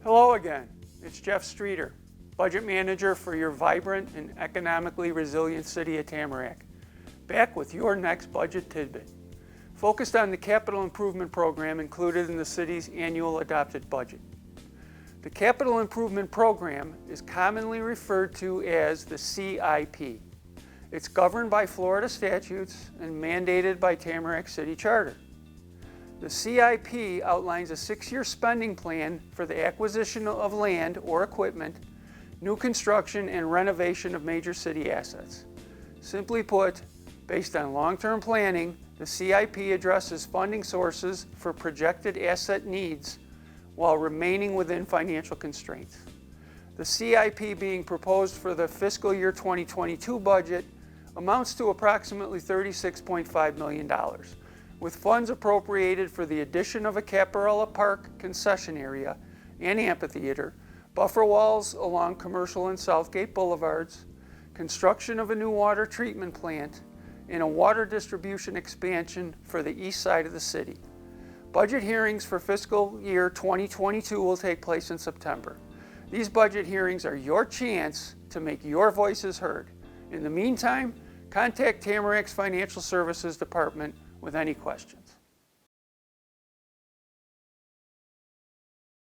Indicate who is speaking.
Speaker 1: Hello again, it's Jeff Streder, Budget Manager for your vibrant and economically resilient city of Tamarac, back with your next budget tidbit, focused on the capital improvement program included in the city's annual adopted budget. The capital improvement program is commonly referred to as the CIP. It's governed by Florida statutes and mandated by Tamarac City Charter. The CIP outlines a 6-year spending plan for the acquisition of land or equipment, new construction and renovation of major city assets. Simply put, based on long-term planning, the CIP addresses funding sources for projected asset needs while remaining within financial constraints. The CIP being proposed for the fiscal year 2022 budget amounts to approximately $36.5 million. With funds appropriated for the addition of a Caparella Park concession area and amphitheater, buffer walls along Commercial and Southgate Boulevards, construction of a new water treatment plant, and a water distribution expansion for the east side of the city. Budget hearings for fiscal year 2022 will take place in September. These budget hearings are your chance to make your voices heard. In the meantime, contact Tamarac's Financial Services Department with any questions.